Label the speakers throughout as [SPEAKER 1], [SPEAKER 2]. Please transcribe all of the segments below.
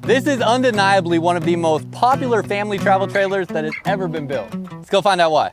[SPEAKER 1] This is undeniably one of the most popular family travel trailers that has ever been built. Let's go find out why.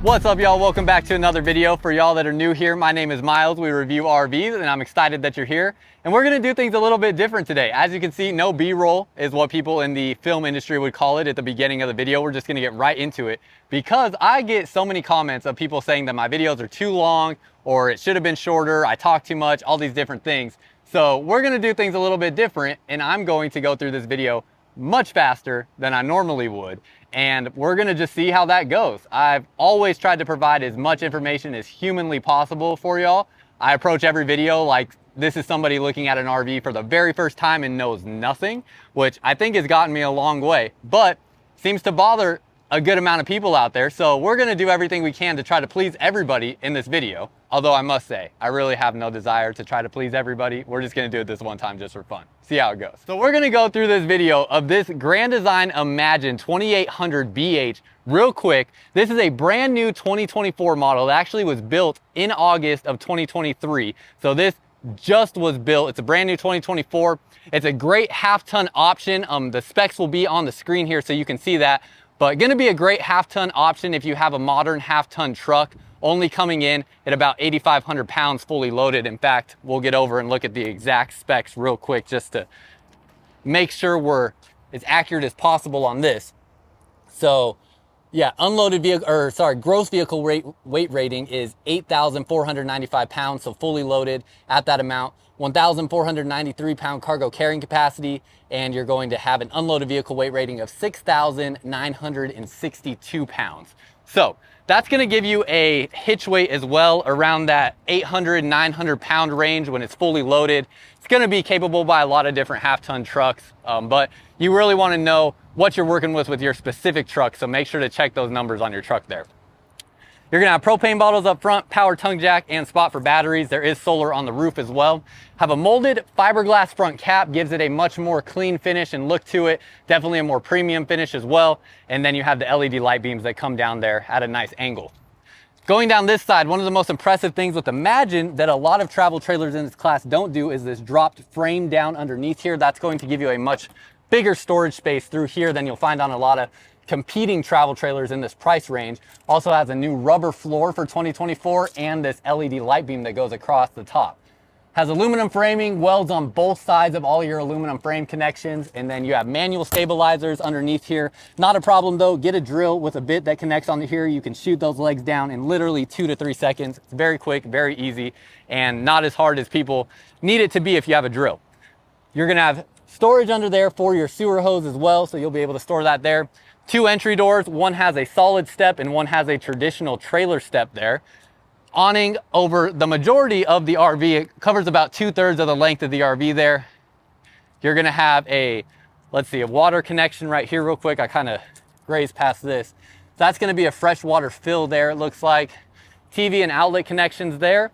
[SPEAKER 1] What's up, y'all? Welcome back to another video. For y'all that are new here, my name is Myles. We review RVs and I'm excited that you're here. And we're gonna do things a little bit different today. As you can see, no B-roll is what people in the film industry would call it at the beginning of the video. We're just gonna get right into it because I get so many comments of people saying that my videos are too long or it should have been shorter, I talk too much, all these different things. So we're gonna do things a little bit different and I'm going to go through this video much faster than I normally would. And we're gonna just see how that goes. I've always tried to provide as much information as humanly possible for y'all. I approach every video like this is somebody looking at an RV for the very first time and knows nothing, which I think has gotten me a long way, but seems to bother a good amount of people out there. So we're gonna do everything we can to try to please everybody in this video. Although I must say, I really have no desire to try to please everybody. We're just gonna do it this one time just for fun. See how it goes. So we're gonna go through this video of this Grand Design Imagine 2800 BH real quick. This is a brand new 2024 model. It actually was built in August of 2023. So this just was built. It's a brand new 2024. It's a great half-ton option. The specs will be on the screen here so you can see that. But gonna be a great half-ton option if you have a modern half-ton truck, only coming in at about 8,500 pounds fully loaded. In fact, we'll get over and look at the exact specs real quick just to make sure we're as accurate as possible on this. So yeah, gross vehicle weight rating is 8,495 pounds, so fully loaded at that amount. 1,493 pound cargo carrying capacity, and you're going to have an unloaded vehicle weight rating of 6,962 pounds. So that's gonna give you a hitch weight as well around that 800, 900 pound range when it's fully loaded. It's gonna be capable by a lot of different half-ton trucks, but you really wanna know what you're working with your specific truck, so make sure to check those numbers on your truck there. You're gonna have propane bottles up front, power tongue jack, and spot for batteries. There is solar on the roof as well. Have a molded fiberglass front cap, gives it a much more clean finish and look to it. Definitely a more premium finish as well. And then you have the LED light beams that come down there at a nice angle. Going down this side, one of the most impressive things with Imagine that a lot of travel trailers in this class don't do is this dropped frame down underneath here. That's going to give you a much bigger storage space through here than you'll find on a lot of competing travel trailers in this price range. Also has a new rubber floor for 2024 and this LED light beam that goes across the top. Has aluminum framing, welds on both sides of all your aluminum frame connections, and then you have manual stabilizers underneath here. Not a problem though, get a drill with a bit that connects onto here. You can shoot those legs down in literally 2 to 3 seconds. It's very quick, very easy, and not as hard as people need it to be if you have a drill. You're gonna have storage under there for your sewer hose as well, so you'll be able to store that there. 2 entry doors, one has a solid step and one has a traditional trailer step there. Awning over the majority of the RV, it covers about 2/3 of the length of the RV there. You're gonna have a water connection right here real quick. I kind of grazed past this. So that's gonna be a freshwater fill there, it looks like. TV and outlet connections there.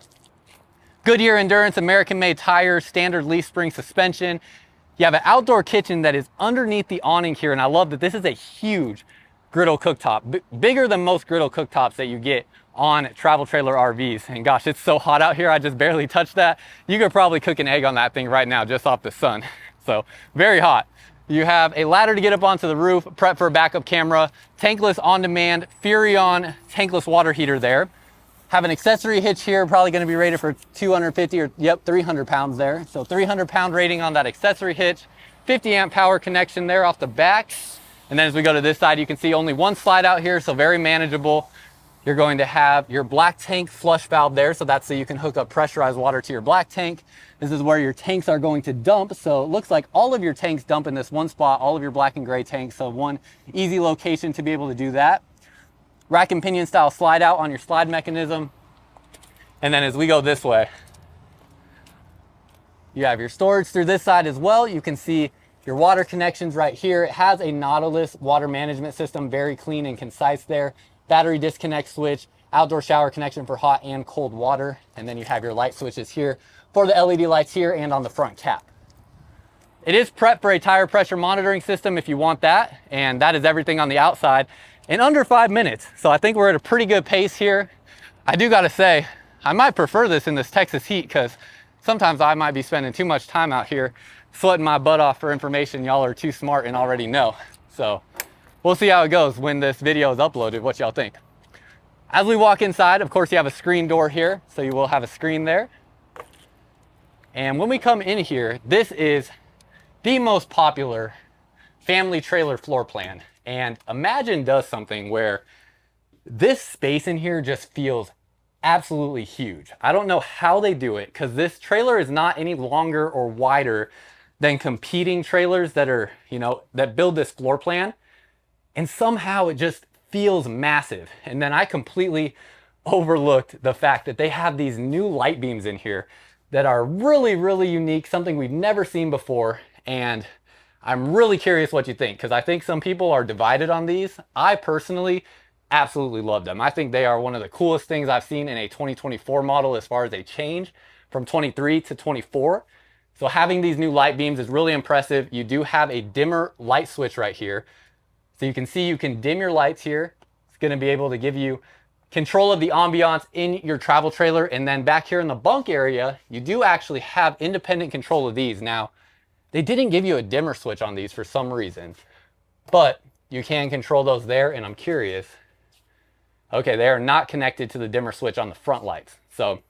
[SPEAKER 1] Goodyear Endurance American-made tires, standard leaf spring suspension. You have an outdoor kitchen that is underneath the awning here, and I love that this is a huge griddle cooktop, bigger than most griddle cooktops that you get on travel trailer RVs. And gosh, it's so hot out here, I just barely touched that. You could probably cook an egg on that thing right now just off the sun. So very hot. You have a ladder to get up onto the roof, prep for a backup camera, tankless on-demand Furrion tankless water heater there. Have an accessory hitch here, probably gonna be rated for 250 or 300 pounds there. So 300 pound rating on that accessory hitch, 50 amp power connection there off the back. And then as we go to this side, you can see only one slide out here, so very manageable. You're going to have your black tank flush valve there, so that's so you can hook up pressurized water to your black tank. This is where your tanks are going to dump, so it looks like all of your tanks dump in this one spot, all of your black and gray tanks, so one easy location to be able to do that. Rack and pinion style slide out on your slide mechanism. And then as we go this way, you have your storage through this side as well. You can see your water connections right here. It has a Nautilus water management system, very clean and concise there. Battery disconnect switch, outdoor shower connection for hot and cold water. And then you have your light switches here for the LED lights here and on the front cap. It is prepped for a tire pressure monitoring system if you want that. And that is everything on the outside. in under 5 minutes. So I think we're at a pretty good pace here. I do gotta say, I might prefer this in this Texas heat because sometimes I might be spending too much time out here sweating my butt off for information y'all are too smart and already know. So we'll see how it goes when this video is uploaded, what y'all think. As we walk inside, of course, you have a screen door here, so you will have a screen there. And when we come in here, this is the most popular family trailer floor plan. And Imagine does something where this space in here just feels absolutely huge. I don't know how they do it because this trailer is not any longer or wider than competing trailers that are, that build this floor plan. And somehow it just feels massive. And then I completely overlooked the fact that they have these new light beams in here that are really, really unique, something we've never seen before. And I'm really curious what you think, because I think some people are divided on these. I personally absolutely love them. I think they are one of the coolest things I've seen in a 2024 model as far as a change from 23 to 24. So having these new light beams is really impressive. You do have a dimmer light switch right here. So you can see you can dim your lights here. It's going to be able to give you control of the ambiance in your travel trailer. And then back here in the bunk area, you do actually have independent control of these. Now, they didn't give you a dimmer switch on these for some reason, but you can control those there. And I'm curious. Okay, they are not connected to the dimmer switch on the front lights. So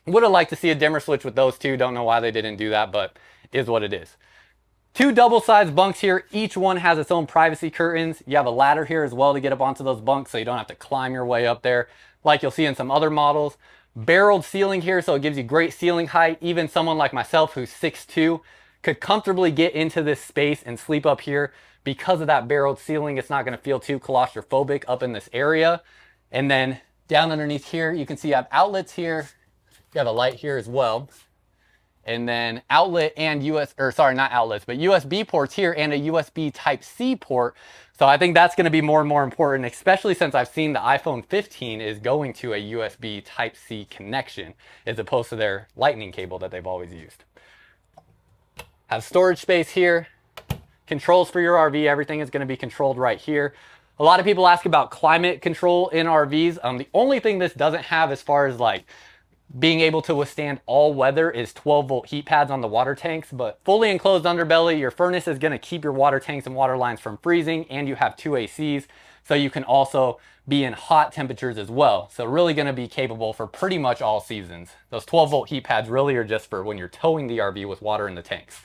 [SPEAKER 1] would have liked to see a dimmer switch with those two. Don't know why they didn't do that, but is what it is. Two double-sized bunks here. Each one has its own privacy curtains. You have a ladder here as well to get up onto those bunks so you don't have to climb your way up there like you'll see in some other models. Barreled ceiling here, so it gives you great ceiling height. Even someone like myself who's 6'2" could comfortably get into this space and sleep up here. Because of that barreled ceiling, it's not going to feel too claustrophobic up in this area. And then down underneath here, you can see you have outlets here. You have a light here as well. And then outlet and not outlets, but USB ports here and a USB Type-C port. So I think that's going to be more and more important, especially since I've seen the iPhone 15 is going to a USB Type-C connection as opposed to their lightning cable that they've always used. Have storage space here. Controls for your RV. Everything is going to be controlled right here. A lot of people ask about climate control in RVs. The only thing this doesn't have as far as like being able to withstand all weather is 12-volt heat pads on the water tanks, but fully enclosed underbelly, your furnace is going to keep your water tanks and water lines from freezing, and you have 2 ACs, so you can also be in hot temperatures as well. So really going to be capable for pretty much all seasons. Those 12-volt heat pads really are just for when you're towing the RV with water in the tanks.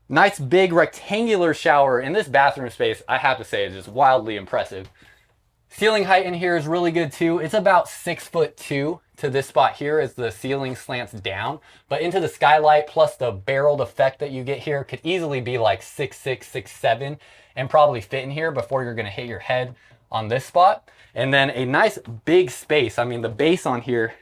[SPEAKER 1] Nice big rectangular shower in this bathroom space, I have to say, is just wildly impressive. Ceiling height in here is really good too. It's about 6'2" to this spot here as the ceiling slants down, but into the skylight plus the barreled effect that you get here could easily be like 6'6", 6'7", and probably fit in here before you're gonna hit your head on this spot. And then a nice big space. I mean, the base on here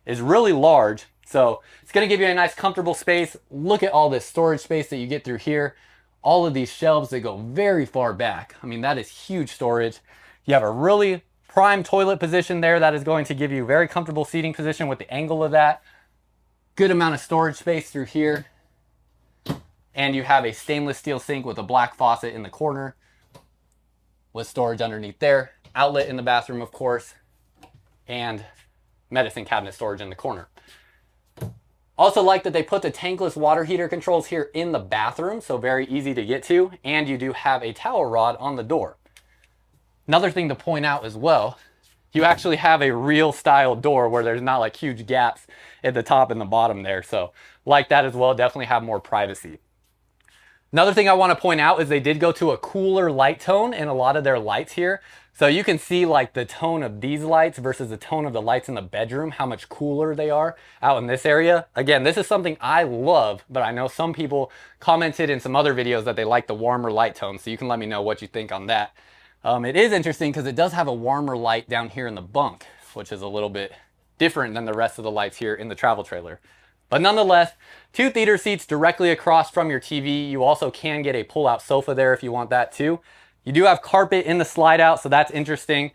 [SPEAKER 1] is really large. So it's going to give you a nice comfortable space. Look at all this storage space that you get through here. All of these shelves that go very far back. I mean, that is huge storage. You have a really prime toilet position there that is going to give you very comfortable seating position with the angle of that. Good amount of storage space through here. And you have a stainless steel sink with a black faucet in the corner with storage underneath there. Outlet in the bathroom, of course, and medicine cabinet storage in the corner. Also like that they put the tankless water heater controls here in the bathroom, so very easy to get to, and you do have a towel rod on the door. Another thing to point out as well, you actually have a real style door where there's not like huge gaps at the top and the bottom there, so like that as well, definitely have more privacy. Another thing I want to point out is they did go to a cooler light tone in a lot of their lights here. So you can see like the tone of these lights versus the tone of the lights in the bedroom, how much cooler they are out in this area. Again, this is something I love, but I know some people commented in some other videos that they like the warmer light tone. So you can let me know what you think on that. It is interesting because it does have a warmer light down here in the bunk, which is a little bit different than the rest of the lights here in the travel trailer. But nonetheless, 2 theater seats directly across from your TV. You also can get a pull-out sofa there if you want that too. You do have carpet in the slide out, so that's interesting.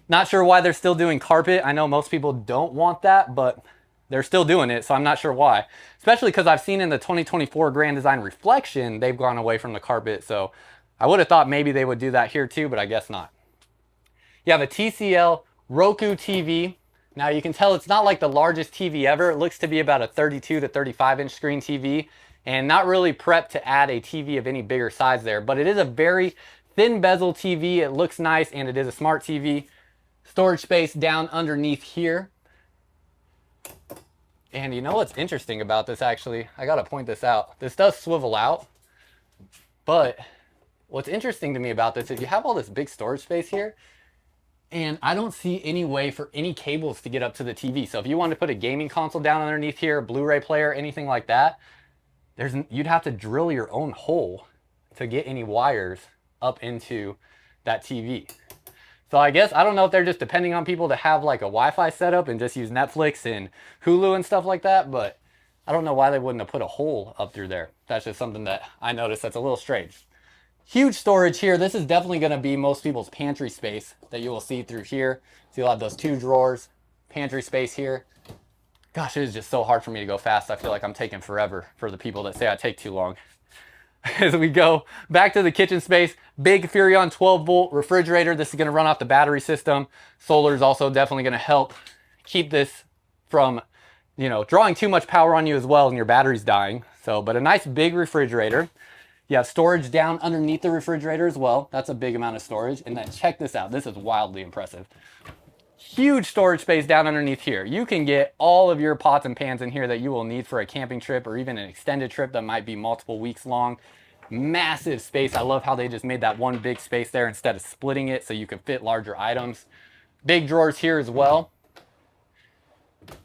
[SPEAKER 1] Not sure why they're still doing carpet. I know most people don't want that, but they're still doing it, so I'm not sure why. Especially because I've seen in the 2024 Grand Design Reflection, they've gone away from the carpet, so I would have thought maybe they would do that here too, but I guess not. You have a TCL Roku TV. Now you can tell it's not like the largest TV ever. It looks to be about a 32 to 35 inch screen TV, and not really prepped to add a TV of any bigger size there, but it is a very thin bezel TV. It looks nice, and it is a smart TV. Storage space down underneath here. And you know what's interesting about this, actually? I gotta point this out. This does swivel out, but what's interesting to me about this is you have all this big storage space here, and I don't see any way for any cables to get up to the TV. So if you wanted to put a gaming console down underneath here, a Blu-ray player, anything like that, you'd have to drill your own hole to get any wires up into that TV. So I guess, I don't know if they're just depending on people to have like a Wi-Fi setup and just use Netflix and Hulu and stuff like that, but I don't know why they wouldn't have put a hole up through there. That's just something that I noticed that's a little strange. Huge storage here. This is definitely going to be most people's pantry space that you will see through here. So you'll have those 2 drawers, pantry space here. Gosh, it is just so hard for me to go fast. I feel like I'm taking forever for the people that say I take too long. As we go back to the kitchen space, big Furrion 12-volt refrigerator. This is going to run off the battery system. Solar is also definitely going to help keep this from, drawing too much power on you as well and your battery's dying. So, but a nice big refrigerator. You have storage down underneath the refrigerator as well. That's a big amount of storage. And then check this out. This is wildly impressive. Huge storage space down underneath here. You can get all of your pots and pans in here that you will need for a camping trip or even an extended trip that might be multiple weeks long. Massive space. I love how they just made that one big space there instead of splitting it so you can fit larger items. Big drawers here as well.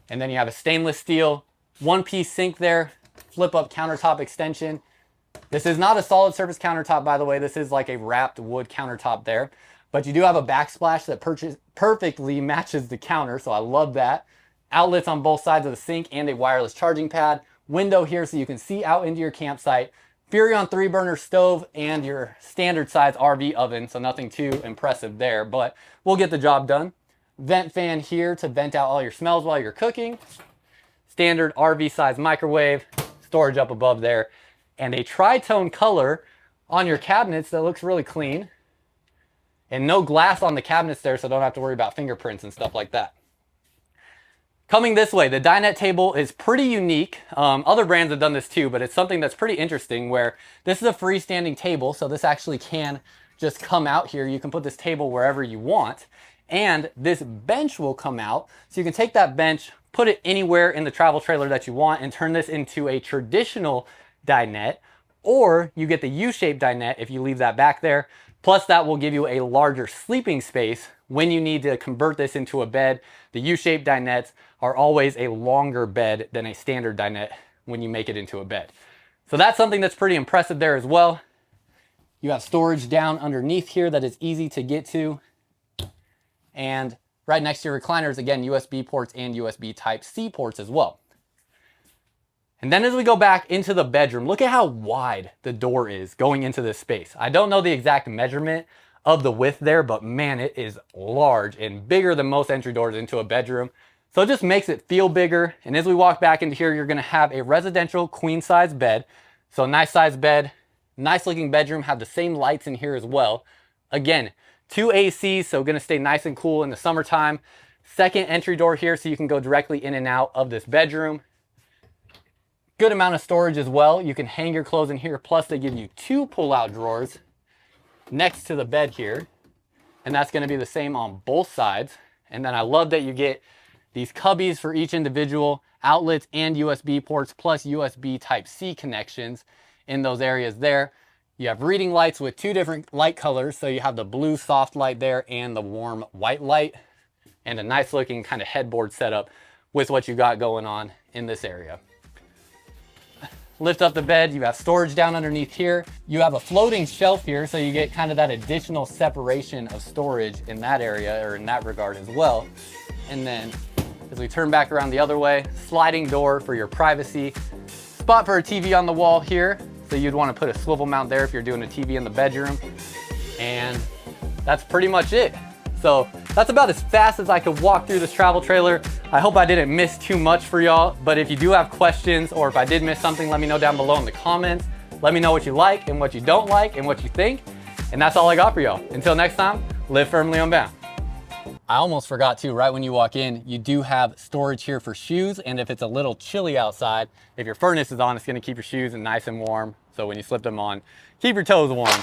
[SPEAKER 1] And then you have a stainless steel one-piece sink there, flip up countertop extension. This is not a solid surface countertop, by the way. This is like a wrapped wood countertop there. But you do have a backsplash that perfectly matches the counter, so I love that. Outlets on both sides of the sink and a wireless charging pad. Window here so you can see out into your campsite. Furrion 3-burner stove and your standard size RV oven, so nothing too impressive there, but we'll get the job done. Vent fan here to vent out all your smells while you're cooking. Standard RV size microwave, storage up above there, and a tri-tone color on your cabinets that looks really clean. And no glass on the cabinets there, so don't have to worry about fingerprints and stuff like that. Coming this way, the dinette table is pretty unique. Other brands have done this too, but it's something that's pretty interesting where this is a freestanding table, so this actually can just come out here. You can put this table wherever you want, and this bench will come out, so you can take that bench, put it anywhere in the travel trailer that you want, and turn this into a traditional dinette, or you get the U-shaped dinette if you leave that back there. Plus that will give you a larger sleeping space when you need to convert this into a bed. The U-shaped dinettes are always a longer bed than a standard dinette when you make it into a bed. So that's something that's pretty impressive there as well. You have storage down underneath here that is easy to get to. And right next to your recliners, again, USB ports and USB Type-C ports as well. And then as we go back into the bedroom, look at how wide the door is going into this space. I don't know the exact measurement of the width there, but man, it is large and bigger than most entry doors into a bedroom. So it just makes it feel bigger. And as we walk back into here, you're gonna have a residential queen size bed. So nice size bed, nice looking bedroom, have the same lights in here as well. Again, 2 ACs, so gonna stay nice and cool in the summertime. Second entry door here, so you can go directly in and out of this bedroom. Good amount of storage as well. You can hang your clothes in here. Plus they give you 2 pull-out drawers next to the bed here. And that's gonna be the same on both sides. And then I love that you get these cubbies for each individual outlets and USB ports, plus USB Type-C connections in those areas there. You have reading lights with 2 different light colors. So you have the blue soft light there and the warm white light, and a nice looking kind of headboard setup with what you got going on in this area. Lift up the bed, you have storage down underneath here. You have a floating shelf here, so you get kind of that additional separation of storage in that area, or in that regard as well. And then as we turn back around the other way, sliding door for your privacy. Spot for a TV on the wall here, so you'd want to put a swivel mount there if you're doing a TV in the bedroom. And that's pretty much it. So that's about as fast as I could walk through this travel trailer. I hope I didn't miss too much for y'all, but if you do have questions or if I did miss something, let me know down below in the comments. Let me know what you like and what you don't like and what you think. And that's all I got for y'all. Until next time, live firmly unbound. I almost forgot to, right when you walk in, you do have storage here for shoes. And if it's a little chilly outside, if your furnace is on, it's gonna keep your shoes nice and warm. So when you slip them on, keep your toes warm.